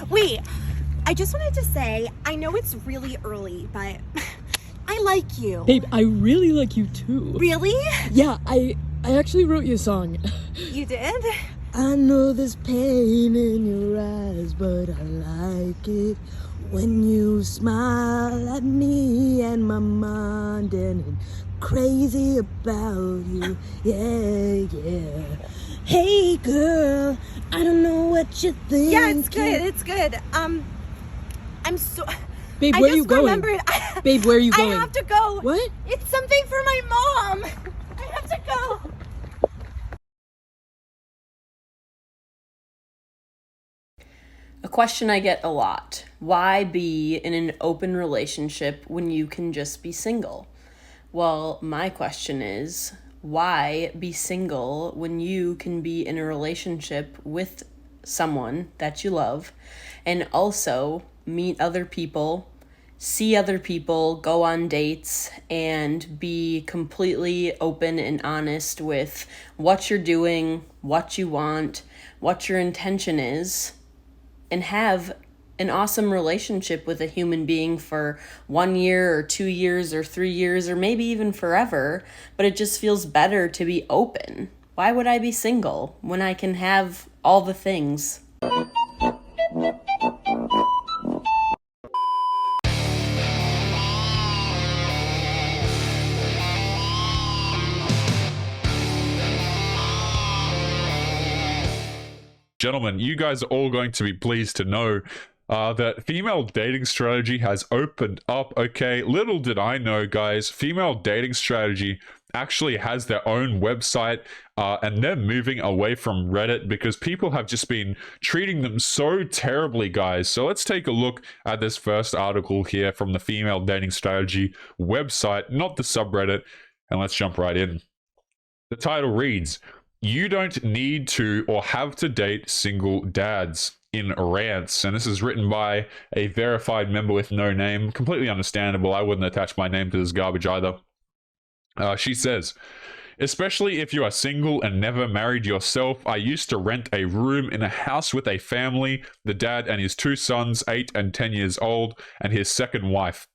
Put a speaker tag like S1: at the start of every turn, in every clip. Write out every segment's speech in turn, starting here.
S1: Wait, I just wanted to say, I know it's really early, but I like you.
S2: Babe, I really like you too.
S1: Really?
S2: Yeah, I actually wrote you a song.
S1: You did?
S2: I know there's pain in your eyes, but I like it when you smile at me and my mind, and I'm crazy about you. Yeah. Hey girl, I don't know what you think.
S1: Yeah, it's good. I'm so...
S2: Babe, where are you going? Babe, where are you going?
S1: I have to go.
S2: What?
S1: It's something for my mom. I have to go.
S3: A question I get a lot: why be in an open relationship when you can just be single? Well, my question is, why be single when you can be in a relationship with someone that you love and also meet other people, see other people, go on dates, and be completely open and honest with what you're doing, what you want, what your intention is, and have an awesome relationship with a human being for 1 year or 2 years or 3 years or maybe even forever, but it just feels better to be open. Why would I be single when I can have all the things?
S4: Gentlemen, you guys are all going to be pleased to know that female dating strategy has opened up. Okay, little did I know, guys, female dating strategy actually has their own website, and they're moving away from Reddit because people have just been treating them so terribly, guys. So let's take a look at this first article here from the female dating strategy website, not the subreddit, and let's jump right in. The title reads, "You don't need to or have to date single dads," in rants. And this is written by a verified member with no name. Completely understandable. I wouldn't attach my name to this garbage either. She says, "Especially if you are single and never married yourself, I used to rent a room in a house with a family, the dad and his 2 sons, 8 and 10 years old, and his second wife.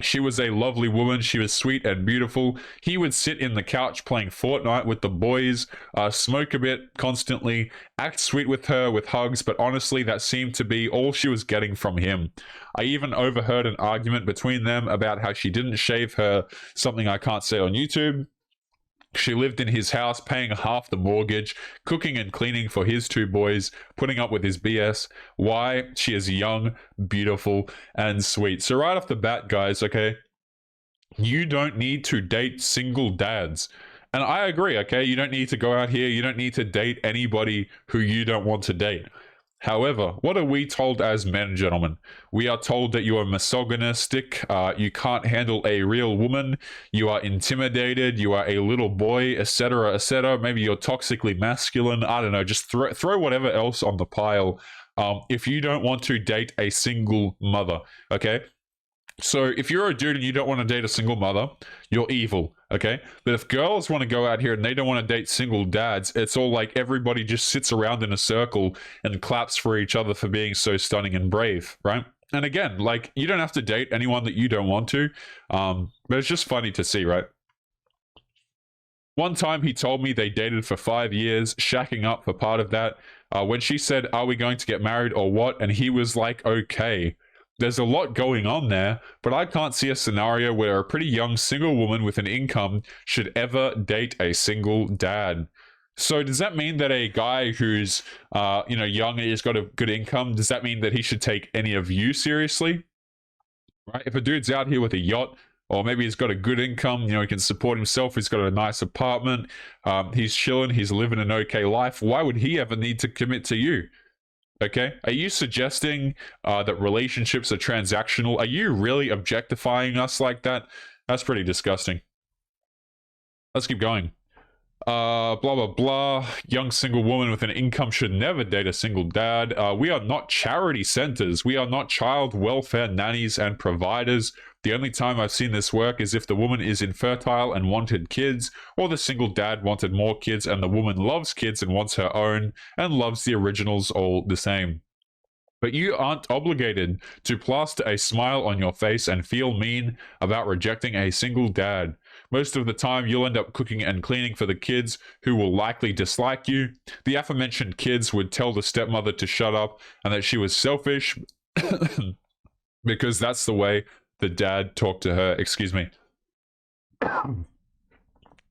S4: She was a lovely woman. She was sweet and beautiful. He would sit in the couch playing Fortnite with the boys, smoke a bit constantly, act sweet with her with hugs, but honestly, that seemed to be all she was getting from him. I even overheard an argument between them about how she didn't shave her, something I can't say on YouTube. She lived in his house, paying half the mortgage, cooking and cleaning for his 2 boys, putting up with his BS. Why? She is young, beautiful, and sweet." So right off the bat, guys, okay, you don't need to date single dads. And I agree, okay? You don't need to go out here. You don't need to date anybody who you don't want to date. However, what are we told as men, gentlemen? We are told that you are misogynistic, you can't handle a real woman, you are intimidated, you are a little boy, etc., etc. Maybe you're toxically masculine. I don't know. Just throw whatever else on the pile. If you don't want to date a single mother, okay? So if you're a dude and you don't want to date a single mother, you're evil, okay? But if girls want to go out here and they don't want to date single dads, it's all like everybody just sits around in a circle and claps for each other for being so stunning and brave, right? And again, like, you don't have to date anyone that you don't want to, but it's just funny to see, right? One time he told me they dated for 5 years, shacking up for part of that. When she said, "Are we going to get married or what?" And he was like, "Okay." There's a lot going on there, but I can't see a scenario where a pretty young single woman with an income should ever date a single dad. So does that mean that a guy who's young and has got a good income, does that mean that he should take any of you seriously? Right? If a dude's out here with a yacht, or maybe he's got a good income, he can support himself, he's got a nice apartment, he's chilling, he's living an okay life, why would he ever need to commit to you? Okay, are you suggesting that relationships are transactional? Are you really objectifying us like that? That's pretty disgusting. Let's keep going. Blah, blah, blah. Young single woman with an income should never date a single dad. We are not charity centers. We are not child welfare nannies and providers. The only time I've seen this work is if the woman is infertile and wanted kids, or the single dad wanted more kids and the woman loves kids and wants her own, and loves the originals all the same. But you aren't obligated to plaster a smile on your face and feel mean about rejecting a single dad. Most of the time, you'll end up cooking and cleaning for the kids who will likely dislike you. The aforementioned kids would tell the stepmother to shut up and that she was selfish because that's the way the dad talked to her. Excuse me.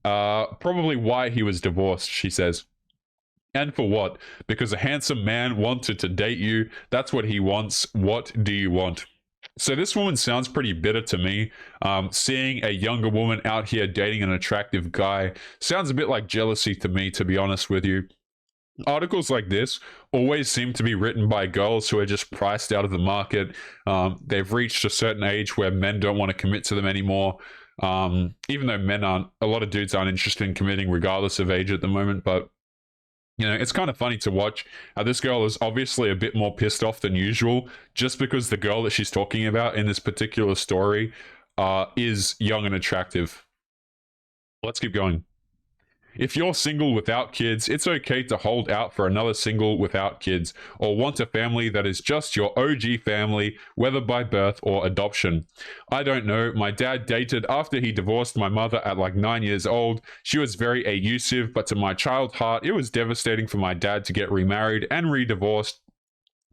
S4: Probably why he was divorced, she says. And for what? Because a handsome man wanted to date you. That's what he wants. What do you want? So this woman sounds pretty bitter to me. Seeing a younger woman out here dating an attractive guy sounds a bit like jealousy to me, to be honest with you. Articles like this always seem to be written by girls who are just priced out of the market. They've reached a certain age where men don't want to commit to them anymore. Even though men aren't, a lot of dudes aren't interested in committing regardless of age at the moment. But, you know, it's kind of funny to watch how this girl is obviously a bit more pissed off than usual just because the girl that she's talking about in this particular story is young and attractive. Let's keep going. If you're single without kids, it's okay to hold out for another single without kids, or want a family that is just your OG family, whether by birth or adoption. I don't know, my dad dated after he divorced my mother at like 9 years old. She was very abusive, but to my child heart, it was devastating for my dad to get remarried and re-divorced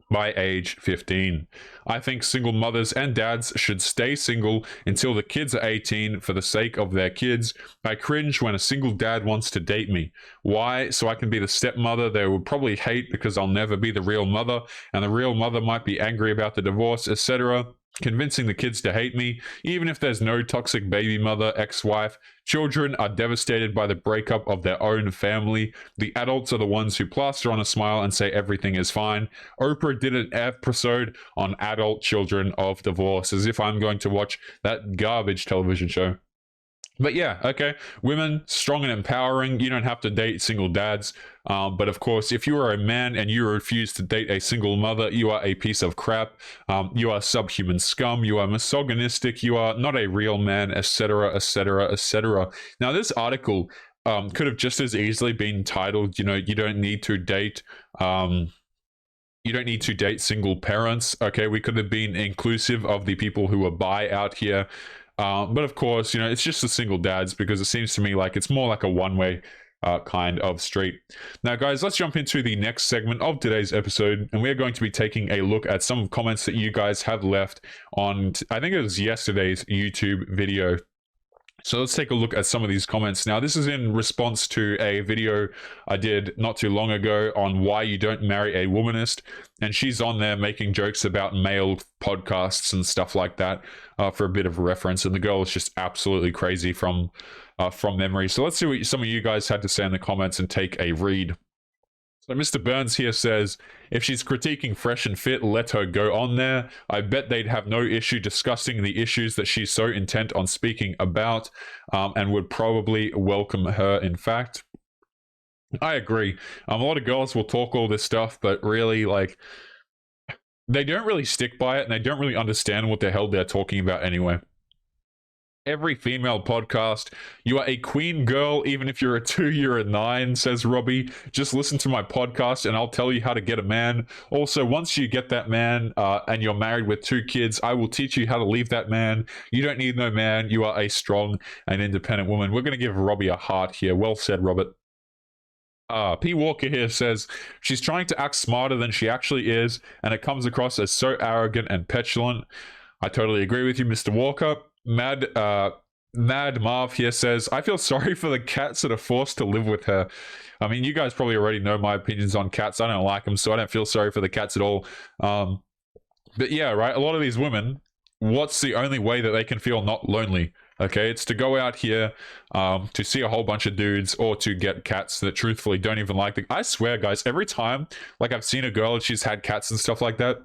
S4: by age 15. I think single mothers and dads should stay single until the kids are 18 for the sake of their kids. I cringe when a single dad wants to date me. Why? So I can be the stepmother they would probably hate because I'll never be the real mother, and the real mother might be angry about the divorce, etc. Convincing the kids to hate me, even if there's no toxic baby mother, ex-wife. Children are devastated by the breakup of their own family. The adults are the ones who plaster on a smile and say everything is fine. Oprah did an episode on adult children of divorce, as if I'm going to watch that garbage television show. But yeah, okay, women, strong and empowering. You don't have to date single dads. But of course, if you are a man and you refuse to date a single mother, you are a piece of crap. You are subhuman scum. You are misogynistic. You are not a real man, etc., etc., etc. Now, this article could have just as easily been titled, you know, you don't need to date. You don't need to date single parents. Okay, we could have been inclusive of the people who are bi out here. But of course, you know, it's just the single dads because it seems to me like it's more like a one-way kind of street. Now, guys, let's jump into the next segment of today's episode, and we're going to be taking a look at some comments that you guys have left on, I think it was yesterday's YouTube video. So let's take a look at some of these comments. Now, this is in response to a video I did not too long ago on why you don't marry a womanist. And she's on there making jokes about male podcasts and stuff like that for a bit of reference. And the girl is just absolutely crazy from memory. So let's see what some of you guys had to say in the comments and take a read. So Mr. Burns here says, if she's critiquing Fresh and Fit, let her go on there. I bet they'd have no issue discussing the issues that she's so intent on speaking about, and would probably welcome her, in fact. I agree. A lot of girls will talk all this stuff, but really, like, they don't really stick by it, and they don't really understand what the hell they're talking about anyway. Every female podcast, you are a queen girl, even if you're a 2, you're a 9, says Robbie. Just listen to my podcast and I'll tell you how to get a man. Also, once you get that man and you're married with 2 kids, I will teach you how to leave that man. You don't need no man. You are a strong and independent woman. We're going to give Robbie a heart here. Well said, Robert. P. Walker here says, she's trying to act smarter than she actually is, and it comes across as so arrogant and petulant. I totally agree with you, Mr. Walker. Mad Marv here says, I feel sorry for the cats that are forced to live with her. I mean, you guys probably already know my opinions on cats. I don't like them, so I don't feel sorry for the cats at all. But yeah, right, a lot of these women, what's the only way that they can feel not lonely? Okay, it's to go out here to see a whole bunch of dudes, or to get cats that truthfully don't even like them. I swear, guys, every time, like, I've seen a girl and she's had cats and stuff like that,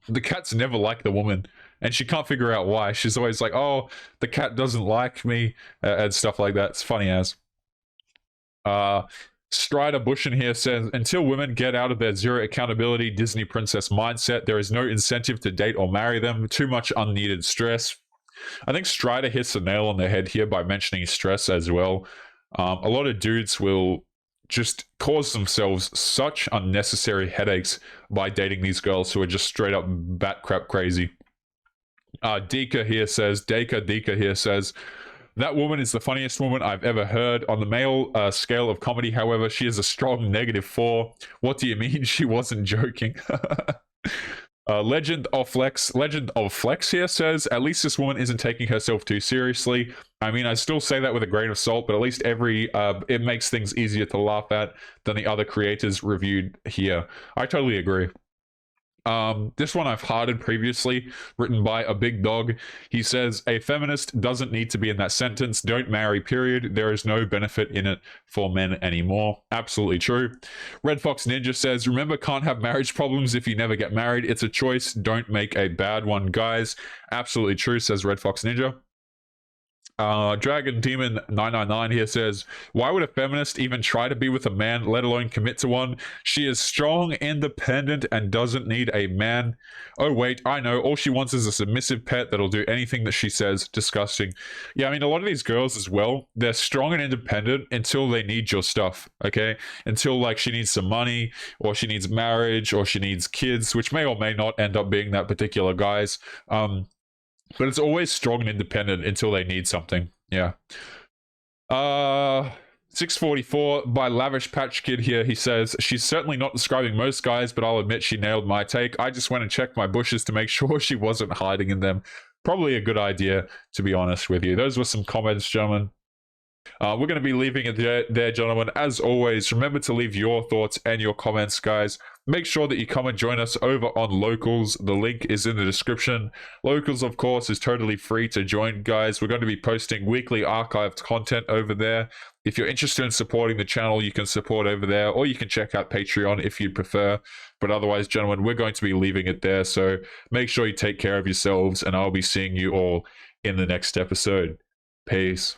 S4: the cats never like the woman. And she can't figure out why. She's always like, oh, the cat doesn't like me, and stuff like that. It's funny as. Strider Bushin here says, until women get out of their zero accountability Disney princess mindset, there is no incentive to date or marry them. Too much unneeded stress. I think Strider hits the nail on the head here by mentioning stress as well. A lot of dudes will just cause themselves such unnecessary headaches by dating these girls who are just straight up bat crap crazy. Dika here says, that woman is the funniest woman I've ever heard. On the male scale of comedy, however, she is a strong -4. What do you mean she wasn't joking? Legend of Flex here says, at least this woman isn't taking herself too seriously. I mean, I still say that with a grain of salt, but at least it makes things easier to laugh at than the other creators reviewed here. I totally agree. This one I've hearted previously, written by a big dog. He says, a feminist doesn't need to be in that sentence. Don't marry, period. There is no benefit in it for men anymore. Absolutely true. Red Fox Ninja says, remember, can't have marriage problems if you never get married. It's a choice. Don't make a bad one, guys. Absolutely true, says Red Fox Ninja. Dragon Demon 999 here says, why would a feminist even try to be with a man, let alone commit to one? She is strong, independent, and doesn't need a man. Oh wait, I know, all she wants is a submissive pet that'll do anything that she says. Disgusting. Yeah, I mean, a lot of these girls as well, they're strong and independent until they need your stuff, okay? Until like she needs some money, or she needs marriage, or she needs kids, which may or may not end up being that particular guy's. But it's always strong and independent until they need something. Yeah. 644 by Lavish Patch Kid here. He says, she's certainly not describing most guys, but I'll admit she nailed my take. I just went and checked my bushes to make sure she wasn't hiding in them. Probably a good idea, to be honest with you. Those were some comments, gentlemen. We're going to be leaving it there, gentlemen. As always, remember to leave your thoughts and your comments, guys. Make sure that you come and join us over on Locals. The link is in the description. Locals, of course, is totally free to join, guys. We're going to be posting weekly archived content over there. If you're interested in supporting the channel, you can support over there, or you can check out Patreon if you'd prefer. But otherwise, gentlemen, we're going to be leaving it there. So make sure you take care of yourselves, and I'll be seeing you all in the next episode. Peace.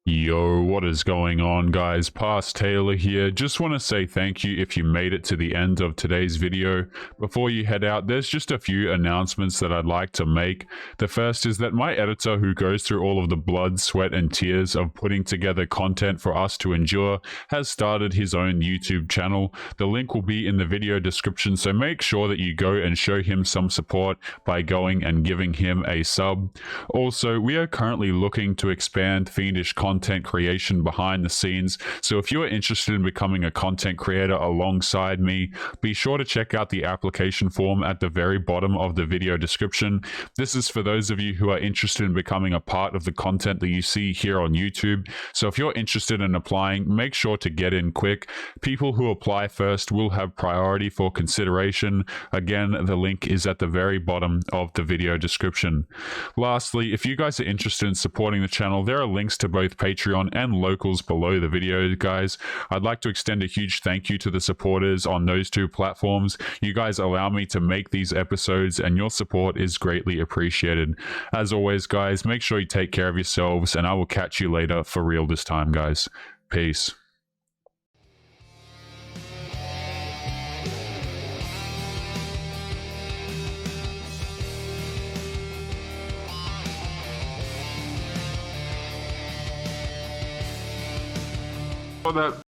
S4: Yo, what is going on, guys? Past Taylor here. Just want to say thank you if you made it to the end of today's video. Before you head out, there's just a few announcements that I'd like to make. The first is that my editor, who goes through all of the blood, sweat, and tears of putting together content for us to endure, has started his own YouTube channel. The link will be in the video description, so make sure that you go and show him some support by going and giving him a sub. Also, we are currently looking to expand Fiendish content creation behind the scenes, so if you're interested in becoming a content creator alongside me, be sure to check out the application form at the very bottom of the video description. This is for those of you who are interested in becoming a part of the content that you see here on YouTube. So if you're interested in applying, make sure to get in quick. People who apply first will have priority for consideration. Again, the link is at the very bottom of the video description. Lastly, if you guys are interested in supporting the channel, there are links to both Patreon and Locals below the video, guys. I'd like to extend a huge thank you to the supporters on those two platforms. You guys allow me to make these episodes, and your support is greatly appreciated. As always, guys, make sure you take care of yourselves, and I will catch you later for real this time, guys. Peace. That